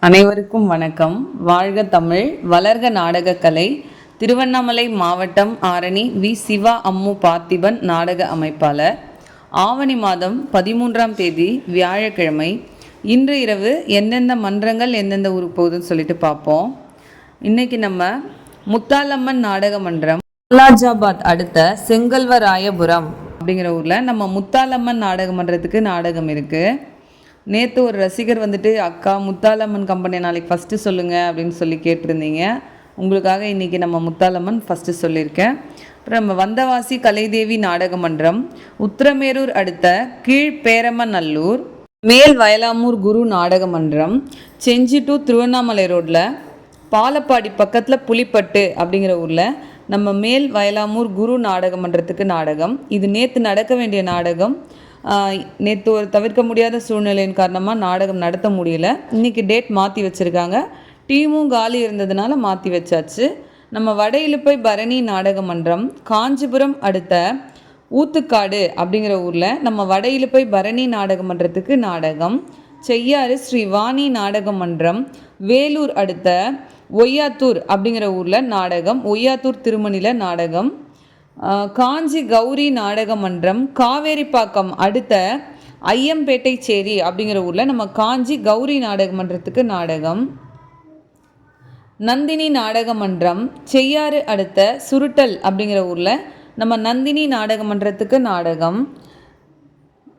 அனைவருக்கும் வணக்கம். வாழ்க தமிழ், வளர்க நாடகக்கலை. திருவண்ணாமலை மாவட்டம் ஆரணி வி. சிவா அம்மு பார்த்திபன் நாடக அமைப்பாளர். ஆவணி மாதம் 13ஆம் தேதி வியாழக்கிழமை. இன்று இரவு எந்தெந்த மன்றங்கள் எந்தெந்த ஊருக்கு போகுதுன்னு சொல்லிட்டு பார்ப்போம். இன்றைக்கி நம்ம முத்தாலம்மன் நாடக மன்றம், வாலாஜாபாத் அடுத்த செங்கல்வராயபுரம் அப்படிங்கிற ஊரில் நம்ம முத்தாலம்மன் நாடக மன்றத்துக்கு நாடகம் இருக்குது. நேற்று ஒரு ரசிகர் வந்துட்டு, அக்கா முத்தாலம்மன் கம்பெனி நாளைக்கு ஃபஸ்ட்டு சொல்லுங்கள் அப்படின்னு சொல்லி கேட்டிருந்தீங்க. உங்களுக்காக இன்றைக்கி நம்ம முத்தாலம்மன் ஃபஸ்ட்டு சொல்லியிருக்கேன். அப்புறம் நம்ம வந்தவாசி கலைதேவி நாடக மன்றம், உத்திரமேரூர் அடுத்த கீழ்பேரமநல்லூர், மேல் வயலாமூர் குரு நாடக மன்றம், செஞ்சி டு திருவண்ணாமலை ரோட்டில் பாலப்பாடி பக்கத்தில் புலிப்பட்டு அப்படிங்கிற ஊரில் நம்ம மேல் வயலாமூர் குரு நாடக மன்றத்துக்கு நாடகம். இது நேற்று நடக்க வேண்டிய நாடகம். நேற்று ஒரு தவிர்க்க முடியாத சூழ்நிலையின் காரணமாக நாடகம் நடத்த முடியல. இன்றைக்கி டேட் மாற்றி வச்சுருக்காங்க. டீமும் காலி இருந்ததுனால மாற்றி வச்சாச்சு. நம்ம வட இலுப்பை பரணி நாடக மன்றம், காஞ்சிபுரம் அடுத்த ஊத்துக்காடு அப்படிங்கிற ஊரில் நம்ம வட இலுப்பை பரணி நாடக மன்றத்துக்கு நாடகம். செய்யாறு ஸ்ரீ வாணி நாடக மன்றம், வேலூர் அடுத்த ஒய்யாத்தூர் அப்படிங்கிற ஊரில் நாடகம். ஒய்யாத்தூர் திருமணியில் நாடகம். காஞ்சி கௌரி நாடக மன்றம், காவேரிப்பாக்கம் அடுத்த ஐயம்பேட்டை சேரி அப்படிங்கிற ஊரில் நம்ம காஞ்சி கௌரி நாடக மன்றத்துக்கு நாடகம். நந்தினி நாடக மன்றம், செய்யாறு அடுத்த சுருட்டல் அப்படிங்கிற ஊரில் நம்ம நந்தினி நாடக மன்றத்துக்கு நாடகம்.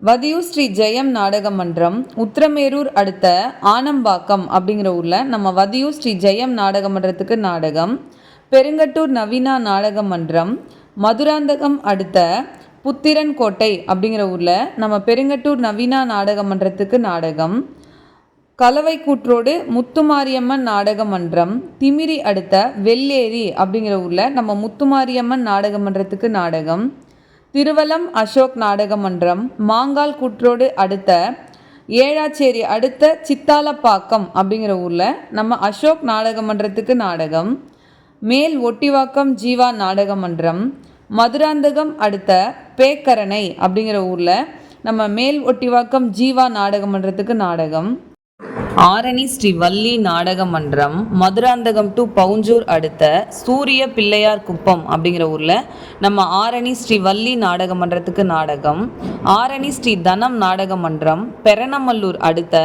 வதியூர் ஸ்ரீ ஜெயம் நாடக மன்றம், உத்திரமேரூர் அடுத்த ஆனம்பாக்கம் அப்படிங்கிற ஊரில் நம்ம வதியூர் ஸ்ரீ ஜெயம் நாடக மன்றத்துக்கு நாடகம். பெருங்கட்டூர் நவீனா நாடக மன்றம், மதுராந்தகம் அடுத்த புத்திரன்கோட்டை அப்படிங்கிற ஊரில் நம்ம பெருங்கட்டூர் நவீனா நாடக மன்றத்துக்கு நாடகம். கலவைக்கூற்றோடு முத்துமாரியம்மன் நாடக மன்றம், திமிரி அடுத்த வெள்ளேரி அப்படிங்கிற ஊரில் நம்ம முத்துமாரியம்மன் நாடக மன்றத்துக்கு நாடகம். திருவலம் அசோக் நாடக மன்றம், மாங்கால் கூற்றோடு அடுத்த ஏழாச்சேரி அடுத்த சித்தாலப்பாக்கம் அப்படிங்கிற ஊரில் நம்ம அசோக் நாடக மன்றத்துக்கு நாடகம். மேல் ஒட்டிவாக்கம் ஜீவா நாடக மன்றம், மதுராந்தகம் அடுத்த பேக்கரணை அப்படிங்கிற ஊரில் நம்ம மேல் ஒட்டிவாக்கம் ஜீவா நாடக மன்றத்துக்கு நாடகம். ஆரணி ஸ்ரீ வள்ளி நாடக மன்றம், மதுராந்தகம் டு பவுஞ்சூர் அடுத்த சூரிய பிள்ளையார் குப்பம் அப்படிங்கிற ஊரில் நம்ம ஆரணி ஸ்ரீ வள்ளி நாடக மன்றத்துக்கு நாடகம். ஆரணி ஸ்ரீ தனம் நாடக மன்றம், பெரணமல்லூர் அடுத்த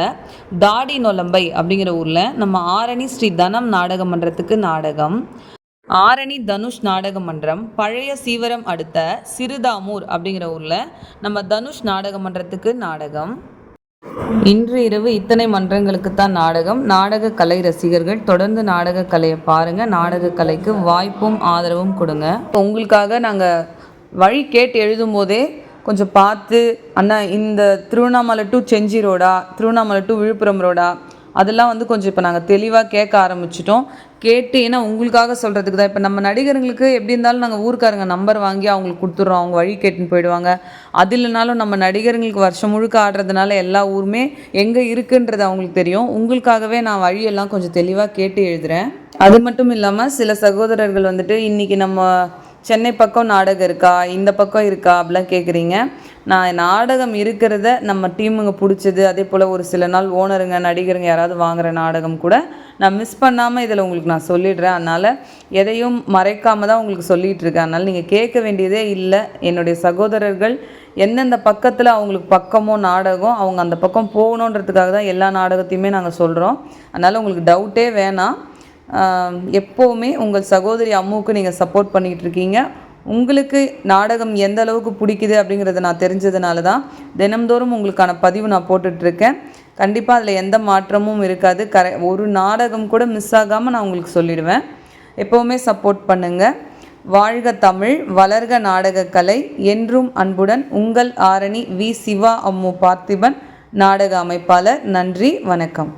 தாடி நொலம்பை அப்படிங்கிற ஊரில் நம்ம ஆரணி ஸ்ரீ தனம் நாடக மன்றத்துக்கு நாடகம். ஆரணி தனுஷ் நாடக மன்றம், பழைய சீவரம் அடுத்த சிறுதாமூர் அப்படிங்கிற ஊரில் நம்ம தனுஷ் நாடக மன்றத்துக்கு நாடகம். இன்று இரவு இத்தனை மன்றங்களுக்கு தான் நாடகம். நாடக கலை ரசிகர்கள் தொடர்ந்து நாடக கலையை பாருங்கள். நாடக கலைக்கு வாய்ப்பும் ஆதரவும் கொடுங்க. உங்களுக்காக நாங்கள் வழி கேட்டு எழுதும்போதே கொஞ்சம் பார்த்து, அண்ணா இந்த திருவண்ணாமலை டு செஞ்சி ரோடா, திருவண்ணாமலை டு விழுப்புரம் ரோடா, அதெல்லாம் கொஞ்சம் இப்போ நாங்கள் தெளிவாக கேட்க ஆரம்பிச்சிட்டோம். கேட்டு, ஏன்னா உங்களுக்காக சொல்கிறதுக்கு தான். இப்போ நம்ம நடிகர்களுக்கு எப்படி இருந்தாலும் நாங்கள் ஊருக்காரங்க நம்பர் வாங்கி அவங்களுக்கு கொடுத்துட்றோம், அவங்க வழி கேட்டுன்னு போயிடுவாங்க. அது இல்லைனாலும் நம்ம நடிகர்களுக்கு வருஷம் முழுக்க ஆடுறதுனால எல்லா ஊருமே எங்கே இருக்குன்றது அவங்களுக்கு தெரியும். உங்களுக்காகவே நான் வழியெல்லாம் கொஞ்சம் தெளிவாக கேட்டு எழுதுகிறேன். அது மட்டும் இல்லாமல் சில சகோதரர்கள் இன்றைக்கி நம்ம சென்னை பக்கம் நாடகம் இருக்கா, இந்த பக்கம் இருக்கா அப்படிலாம் கேட்குறீங்க. நான் நாடகம் இருக்கிறத நம்ம டீமுங்க பிடிச்சது, அதே போல் ஒரு சில நாள் ஓனருங்க நடிகருங்க யாராவது வாங்குகிற நாடகம் கூட நான் மிஸ் பண்ணாமல் இதில் உங்களுக்கு நான் சொல்லிடுறேன். அதனால் எதையும் மறைக்காமல் தான் உங்களுக்கு சொல்லிகிட்டு இருக்கேன். அதனால் நீங்கள் கேட்க வேண்டியதே இல்லை. என்னுடைய சகோதரர்கள் எந்தெந்த பக்கத்தில் அவங்களுக்கு பக்கமோ நாடகம் அவங்க அந்த பக்கம் போகணுன்றதுக்காக தான் எல்லா நாடகத்தையுமே நாங்கள் சொல்கிறோம். அதனால் உங்களுக்கு டவுட்டே வேணாம். எப்போவுமே உங்கள் சகோதரி அம்முவுக்கு நீங்கள் சப்போர்ட் பண்ணிகிட்டு இருக்கீங்க. உங்களுக்கு நாடகம் எந்த அளவுக்கு பிடிக்குது அப்படிங்கிறத நான் தெரிஞ்சதுனால தான் தினம்தோறும் உங்களுக்கான பதிவு நான் போட்டுட்ருக்கேன். கண்டிப்பாக அதில் எந்த மாற்றமும் இருக்காது. ஒரு நாடகம் கூட மிஸ் ஆகாமல் நான் உங்களுக்கு சொல்லிடுவேன். எப்போவுமே சப்போர்ட் பண்ணுங்கள். வாழ்க தமிழ், வளர்க நாடகக்கலை. என்றும் அன்புடன் உங்கள் ஆரணி வி. சிவா அம்மு பார்த்திபன் நாடக அமைப்பாளர். நன்றி, வணக்கம்.